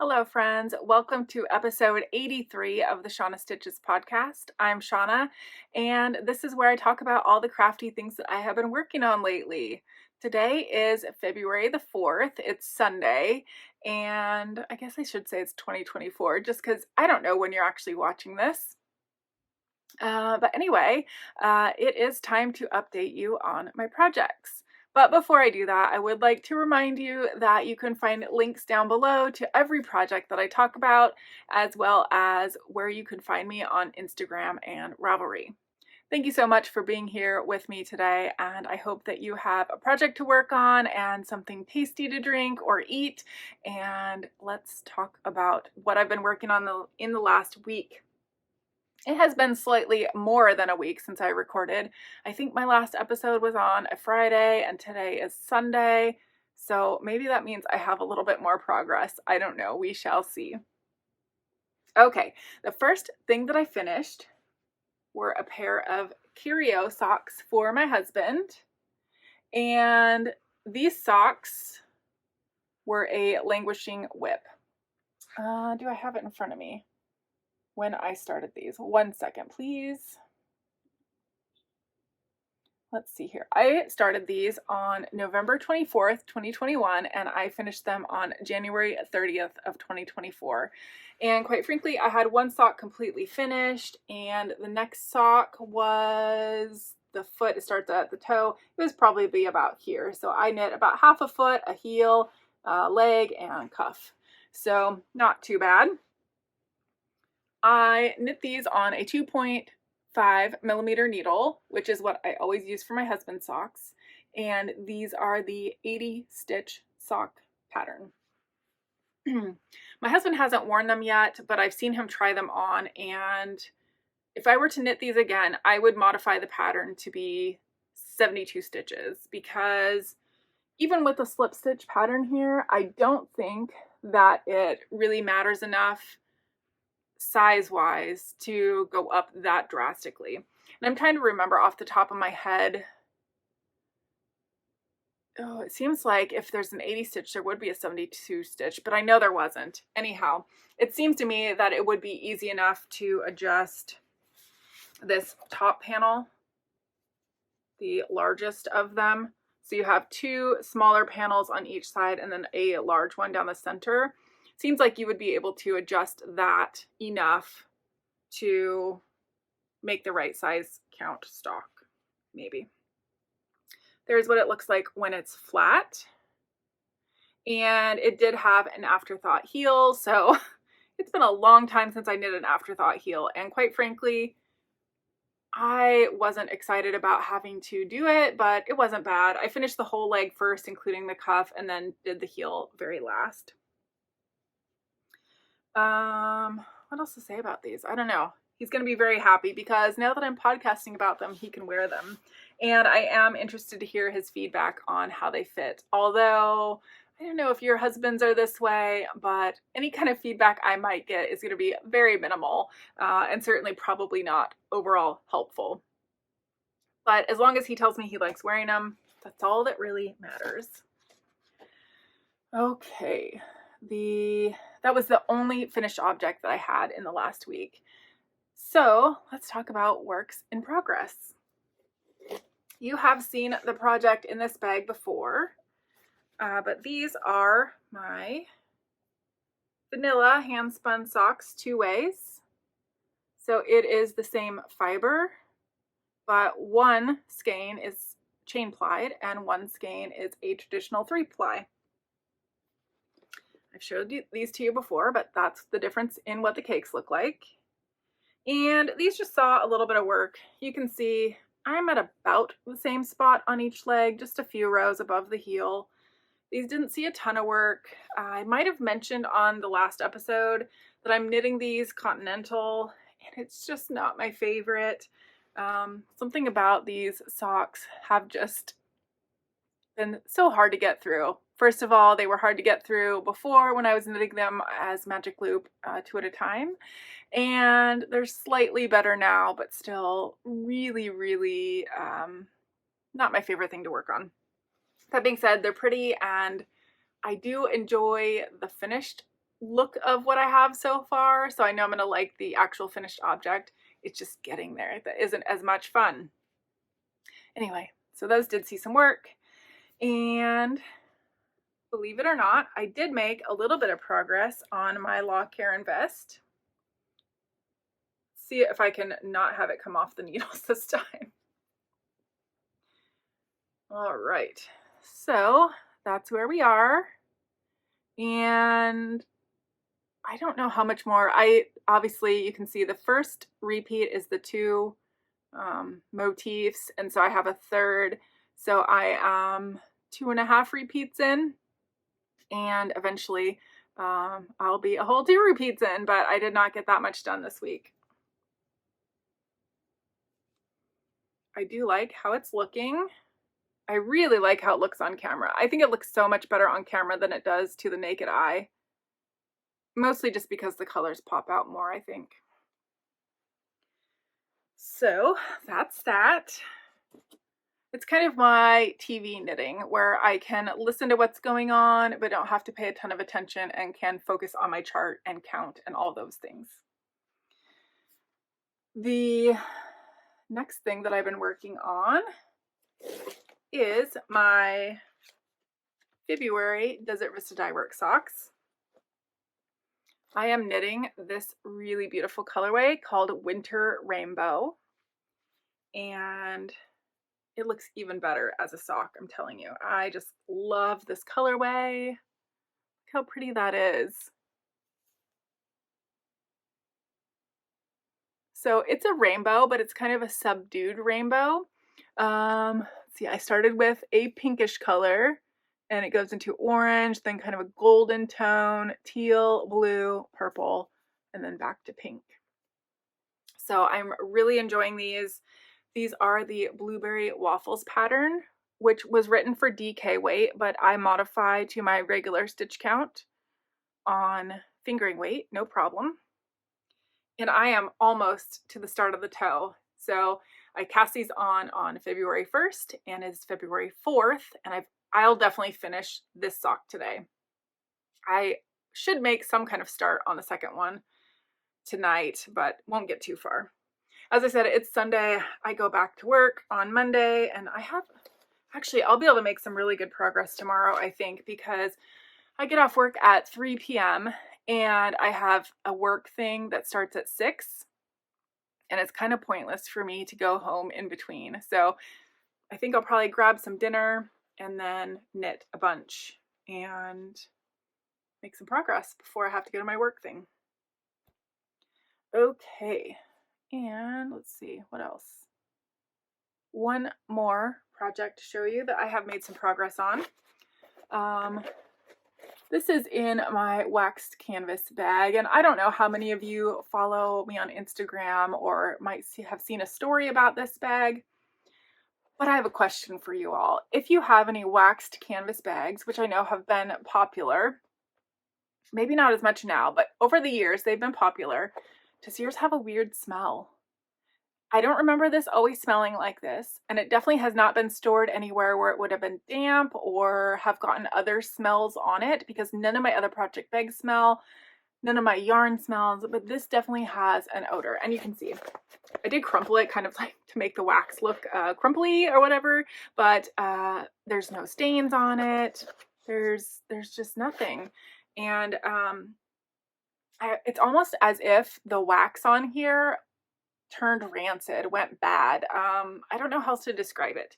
Hello, friends. Welcome to episode 83 of the Shauna Stitches Podcast. I'm Shauna, and this is where I talk about all the crafty things that I have been working on lately. Today is February the 4th. It's Sunday, and I guess I should say it's 2024 just because I don't know when you're actually watching this. But anyway, it is time to update you on my projects. But before I do that, I would like to remind you that you can find links down below to every project that I talk about, as well as where you can find me on Instagram and Ravelry. Thank you so much for being here with me today, and I hope that you have a project to work on and something tasty to drink or eat. And let's talk about what I've been working on in the last week. It has been slightly more than a week since I recorded. I think my last episode was on a Friday and today is Sunday. So maybe that means I have a little bit more progress. I don't know. We shall see. Okay, the first thing that I finished were a pair of Curio socks for my husband. And these socks were a languishing whip. Do I have it in front of me? When I started these. 1 second, please. Let's see here. I started these on November 24th, 2021, and I finished them on January 30th of 2024. And quite frankly, I had one sock completely finished, and the next sock was the foot. It starts at the toe. It was probably about here. So I knit about half a foot, a heel, a leg, and cuff. So not too bad. I knit these on a 2.5 millimeter needle, which is what I always use for my husband's socks. And these are the 80 stitch sock pattern. My husband hasn't worn them yet, but I've seen him try them on. And if I were to knit these again, I would modify the pattern to be 72 stitches, because even with the slip stitch pattern here, I don't think that it really matters enough size-wise to go up that drastically. And I'm trying to remember off the top of my head. Oh, it seems like if there's an 80 stitch, there would be a 72 stitch, but I know there wasn't. Anyhow, it seems to me that it would be easy enough to adjust this top panel, the largest of them. So you have two smaller panels on each side and then a large one down the center. Seems like you would be able to adjust that enough to make the right size count stock, maybe. There's what it looks like when it's flat. And it did have an afterthought heel, so it's been a long time since I knit an afterthought heel. And quite frankly, I wasn't excited about having to do it, but it wasn't bad. I finished the whole leg first, including the cuff, and then did the heel very last. What else to say about these? I don't know. He's going to be very happy because now that I'm podcasting about them, he can wear them. And I am interested to hear his feedback on how they fit. Although, I don't know if your husbands are this way, but any kind of feedback I might get is going to be very minimal, and certainly probably not overall helpful. But as long as he tells me he likes wearing them, that's all that really matters. Okay. That was the only finished object that I had in the last week. So let's talk about works in progress. You have seen the project in this bag before, but these are my vanilla handspun socks 2 ways. So it is the same fiber, but one skein is chain plied and one skein is a traditional 3-ply. I've showed these to you before, but that's the difference in what the cakes look like. And these just saw a little bit of work. You can see I'm at about the same spot on each leg, just a few rows above the heel. These didn't see a ton of work. I might have mentioned on the last episode that I'm knitting these continental, and it's just not my favorite. Something about these socks have just been so hard to get through. First of all, they were hard to get through before when I was knitting them as magic loop 2 at a time. And they're slightly better now, but still really, really not my favorite thing to work on. That being said, they're pretty and I do enjoy the finished look of what I have so far, so I know I'm going to like the actual finished object. It's just getting there that isn't as much fun. Anyway, so those did see some work, and believe it or not, I did make a little bit of progress on my Lochcorran Vest. See if I can not have it come off the needles this time. All right, so that's where we are, and I don't know how much more. Obviously you can see the first repeat is the two motifs, and so I have a third, so I am 2.5 repeats in, and eventually I'll be a whole 2 repeats in, but I did not get that much done this week. I do like how it's looking. I really like how it looks on camera. I think it looks so much better on camera than it does to the naked eye. Mostly just because the colors pop out more, I think. So that's that. It's kind of my TV knitting where I can listen to what's going on, but don't have to pay a ton of attention and can focus on my chart and count and all those things. The next thing that I've been working on is my February Desert Vista Dyeworks socks. I am knitting this really beautiful colorway called Winter Rainbow, and it looks even better as a sock, I'm telling you. I just love this colorway. Look how pretty that is. So it's a rainbow, but it's kind of a subdued rainbow. See, I started with a pinkish color, and it goes into orange, then kind of a golden tone, teal, blue, purple, and then back to pink. So I'm really enjoying these. These are the Blueberry Waffles pattern, which was written for DK weight, but I modify to my regular stitch count on fingering weight, no problem. And I am almost to the start of the toe. So I cast these on February 1st, and it's February 4th, and I'll definitely finish this sock today. I should make some kind of start on the second one tonight, but won't get too far. As I said, it's Sunday. I go back to work on Monday, and I'll be able to make some really good progress tomorrow, I think, because I get off work at 3 p.m. and I have a work thing that starts at 6, and it's kind of pointless for me to go home in between. So I think I'll probably grab some dinner and then knit a bunch and make some progress before I have to go to my work thing. Okay, and let's see, what else? One more project to show you that I have made some progress on. This is in my waxed canvas bag, and I don't know how many of you follow me on Instagram or might have seen a story about this bag, but I have a question for you all. If you have any waxed canvas bags, which I know have been popular, maybe not as much now, but over the years they've been popular, does yours have a weird smell? I don't remember this always smelling like this, and it definitely has not been stored anywhere where it would have been damp or have gotten other smells on it, because none of my other project bags smell, none of my yarn smells, but this definitely has an odor. And you can see I did crumple it kind of like to make the wax look crumply or whatever, but there's no stains on it. There's just nothing. And it's almost as if the wax on here turned rancid, went bad. I don't know how else to describe it.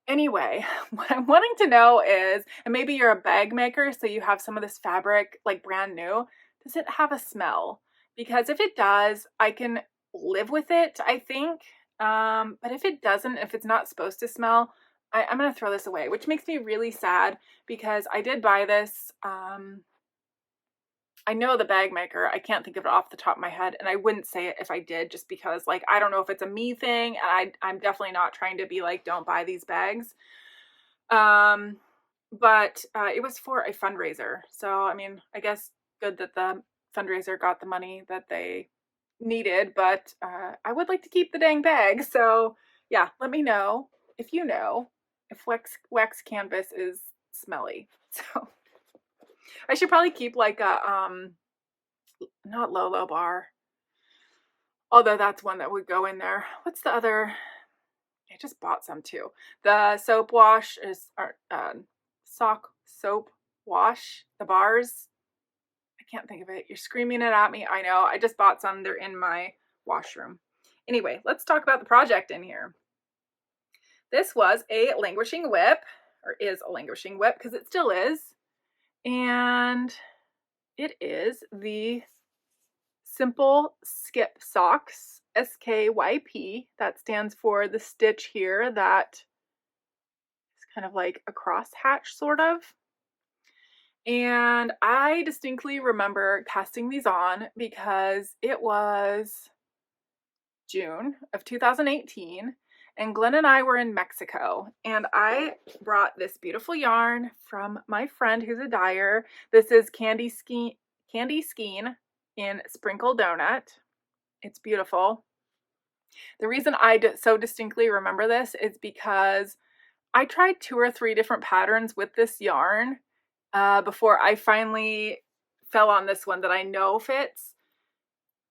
Anyway, what I'm wanting to know is, and maybe you're a bag maker, so you have some of this fabric like brand new, does it have a smell? Because if it does, I can live with it, I think. But if it doesn't, if it's not supposed to smell, I'm going to throw this away, which makes me really sad because I did buy this. I know the bag maker. I can't think of it off the top of my head, and I wouldn't say it if I did, just because like I don't know if it's a me thing, and I'm definitely not trying to be like, don't buy these bags. But it was for a fundraiser, so I mean, I guess good that the fundraiser got the money that they needed, but I would like to keep the dang bag. So yeah, let me know if you know if wax canvas is smelly. So I should probably keep like a, not Lolo bar. Although that's one that would go in there. What's the other? I just bought some too. The soap wash is, sock soap wash, the bars. I can't think of it. You're screaming it at me. I know. I just bought some. They're in my washroom. Anyway, let's talk about the project in here. This was a languishing whip, or is a languishing whip because it still is. And it is the Simple Skip Socks, SKYP. That stands for the stitch here that is kind of like a crosshatch sort of. And I distinctly remember casting these on because it was June of 2018 and Glenn and I were in Mexico, and I brought this beautiful yarn from my friend who's a dyer. This is Candy Skein in Sprinkle Donut. It's beautiful. The reason I so distinctly remember this is because I tried 2 or 3 different patterns with this yarn before I finally fell on this one that I know fits.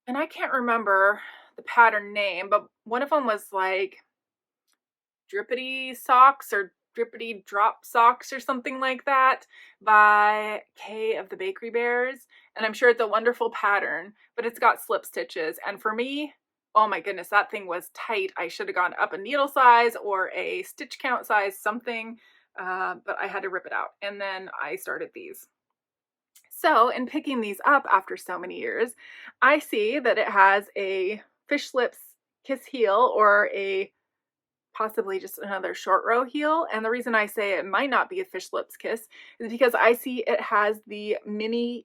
And I can't remember the pattern name, but one of them was like Drippity Socks or Drippity Drop Socks or something like that by Kay of the Bakery Bears. And I'm sure it's a wonderful pattern, but it's got slip stitches. And for me, oh my goodness, that thing was tight. I should have gone up a needle size or a stitch count size, something, but I had to rip it out. And then I started these. So in picking these up after so many years, I see that it has a fish lips kiss heel or a possibly just another short row heel. And the reason I say it might not be a fish lips kiss is because I see it has the mini,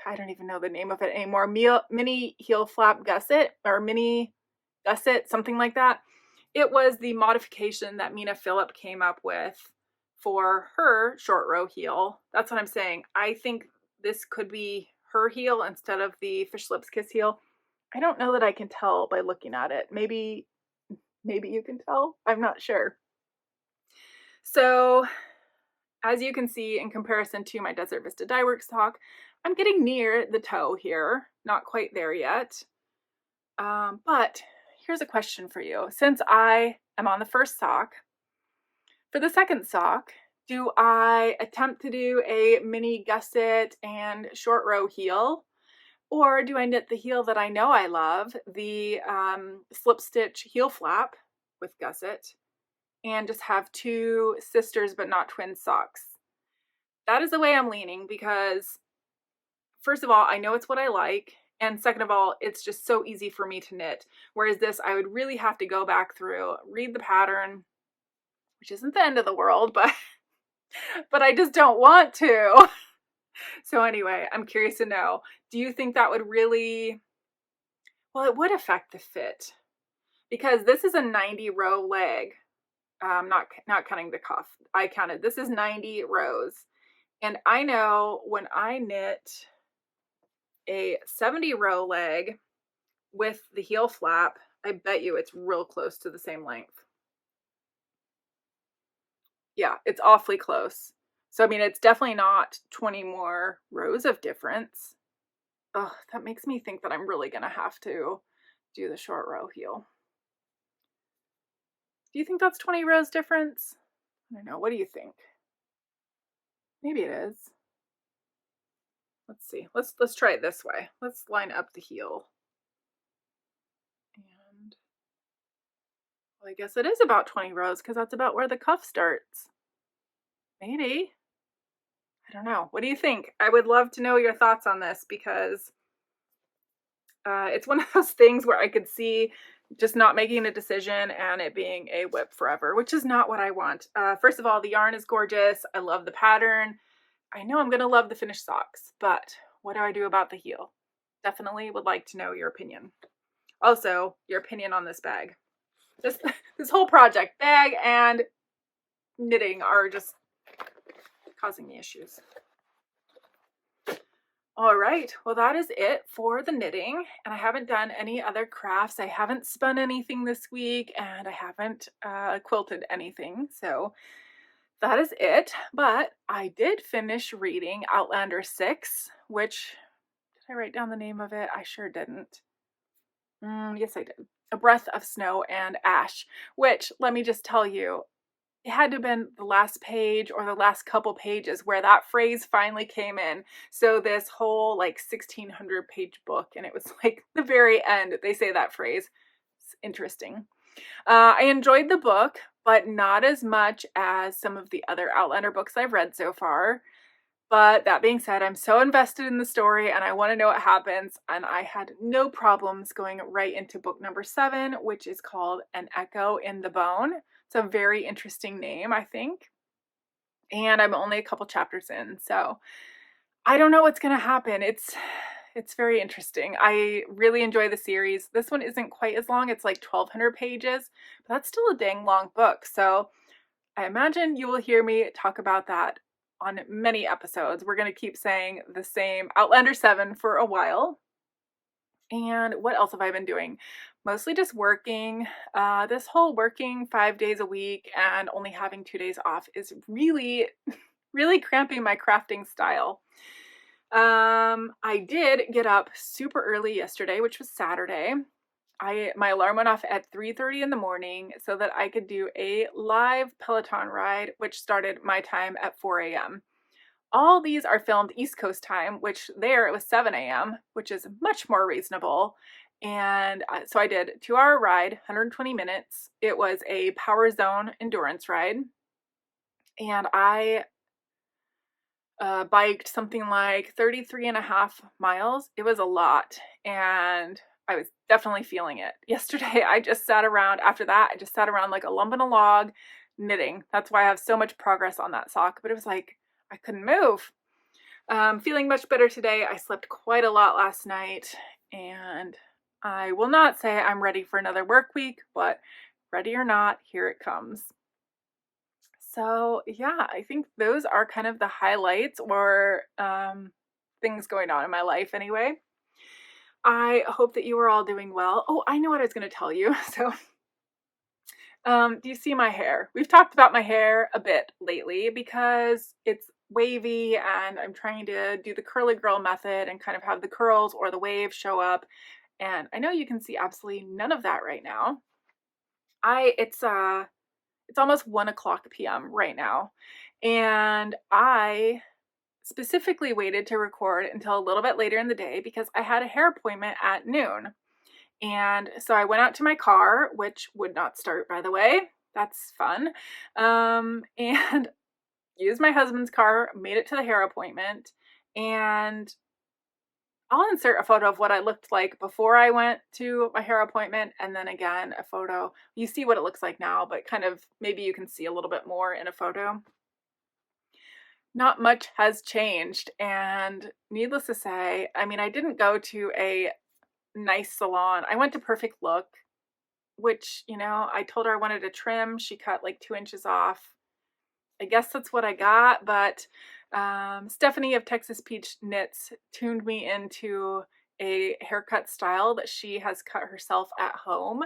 I don't even know the name of it anymore, mini heel flap gusset or mini gusset, something like that. It was the modification that Mina Phillip came up with for her short row heel. That's what I'm saying. I think this could be her heel instead of the fish lips kiss heel. I don't know that I can tell by looking at it. Maybe you can tell. I'm not sure. So as you can see, in comparison to my Desert Vista Dyeworks sock, I'm getting near the toe here. Not quite there yet. But here's a question for you. Since I am on the first sock, for the second sock, do I attempt to do a mini gusset and short row heel? Or do I knit the heel that I know I love, the slip stitch heel flap with gusset, and just have 2 sisters but not twin socks? That is the way I'm leaning because, first of all, I know it's what I like, and second of all, it's just so easy for me to knit. Whereas this, I would really have to go back through, read the pattern, which isn't the end of the world, but I just don't want to. So anyway, I'm curious to know, do you think that would really, well, it would affect the fit because this is a 90 row leg. Not counting the cuff. I counted. This is 90 rows. And I know when I knit a 70 row leg with the heel flap, I bet you it's real close to the same length. Yeah, it's awfully close. So, I mean, it's definitely not 20 more rows of difference. Oh, that makes me think that I'm really going to have to do the short row heel. Do you think that's 20 rows difference? I don't know. What do you think? Maybe it is. Let's see. Let's try it this way. Let's line up the heel. And well, I guess it is about 20 rows because that's about where the cuff starts. Maybe. I don't know. What do you think? I would love to know your thoughts on this because it's one of those things where I could see just not making a decision and it being a whip forever, which is not what I want. First of all, the yarn is gorgeous. I love the pattern. I know I'm going to love the finished socks, but what do I do about the heel? Definitely would like to know your opinion. Also, your opinion on this bag. This whole project, bag and knitting, are just causing me issues. All right, well, that is it for the knitting, and I haven't done any other crafts. I haven't spun anything this week, and I haven't quilted anything, so that is it. But I did finish reading Outlander 6, which, did I write down the name of it? I sure didn't. Yes, I did. A Breath of Snow and Ash, which, let me just tell you, it had to have been the last page or the last couple pages where that phrase finally came in. So this whole like 1600 page book, and it was like the very end, they say that phrase. It's interesting. I enjoyed the book, but not as much as some of the other Outlander books I've read so far. But that being said, I'm so invested in the story and I want to know what happens. And I had no problems going right into book number 7, which is called An Echo in the Bone. It's a very interesting name, I think. And I'm only a couple chapters in, so I don't know what's going to happen. It's very interesting. I really enjoy the series. This one isn't quite as long. It's like 1,200 pages, but that's still a dang long book. So I imagine you will hear me talk about that on many episodes. We're going to keep saying the same Outlander 7 for a while. And what else have I been doing? Mostly just working. This whole working 5 days a week and only having 2 days off is really, really cramping my crafting style. I did get up super early yesterday, which was Saturday. My alarm went off at 3:30 in the morning so that I could do a live Peloton ride, which started my time at 4 a.m. All these are filmed East Coast time, which there it was 7 a.m., which is much more reasonable. And so I did a 2-hour ride, 120 minutes. It was a Power Zone endurance ride. And I biked something like 33.5 miles. It was a lot. And I was definitely feeling it. Yesterday, I just sat around, after that, I just sat around like a lump in a log knitting. That's why I have so much progress on that sock. But it was like, I couldn't move. Feeling much better today. I slept quite a lot last night. And I will not say I'm ready for another work week, but ready or not, here it comes. So yeah, I think those are kind of the highlights or things going on in my life anyway. I hope that you are all doing well. Oh, I know what I was going to tell you. So do you see my hair? We've talked about my hair a bit lately because it's wavy and I'm trying to do the curly girl method and kind of have the curls or the wave show up. And I know you can see absolutely none of that right now. It's almost 1:00 p.m. right now. And I specifically waited to record until a little bit later in the day because I had a hair appointment at noon. And so I went out to my car, which would not start, by the way. That's fun. And used my husband's car, made it to the hair appointment, and I'll insert a photo of what I looked like before I went to my hair appointment, and then again, a photo. You see what it looks like now, but kind of maybe you can see a little bit more in a photo. Not much has changed, and needless to say, I mean, I didn't go to a nice salon. I went to Perfect Look, which, I told her I wanted a trim. She cut like 2 inches off. I guess that's what I got, but Stephanie of Texas Peach Knits tuned me into a haircut style that she has cut herself at home.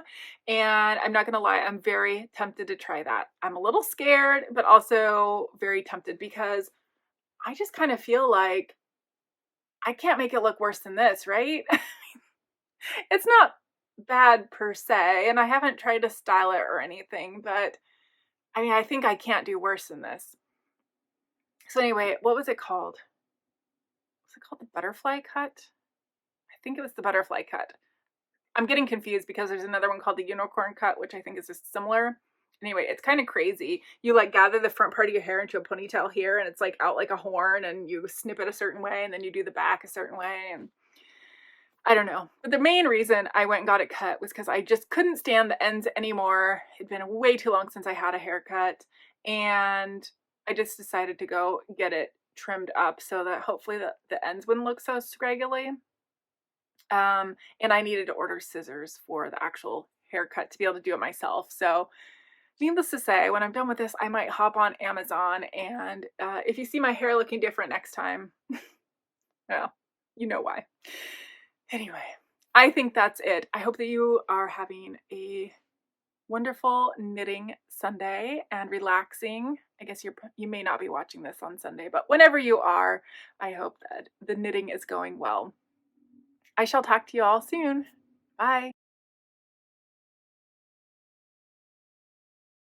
And I'm not going to lie, I'm very tempted to try that. I'm a little scared, but also very tempted because I just kind of feel like I can't make it look worse than this, right? It's not bad per se, and I haven't tried to style it or anything, but I mean, I think I can't do worse than this. So anyway, what was it called? Was it called the butterfly cut? I think it was the butterfly cut. I'm getting confused because there's another one called the unicorn cut, which I think is just similar. Anyway, it's kind of crazy. You like gather the front part of your hair into a ponytail here, and it's like out like a horn, and you snip it a certain way, and then you do the back a certain way, and I don't know. But the main reason I went and got it cut was because I just couldn't stand the ends anymore. It'd been way too long since I had a haircut, and I just decided to go get it trimmed up so that hopefully the ends wouldn't look so scraggly. And I needed to order scissors for the actual haircut to be able to do it myself. So needless to say, when I'm done with this, I might hop on Amazon, and if you see my hair looking different next time, well, you know why. Anyway, I think that's it. I hope that you are having a wonderful knitting Sunday and relaxing I guess you may not be watching this on Sunday, but whenever you are, I hope that the knitting is going well. I shall talk to you all soon. Bye.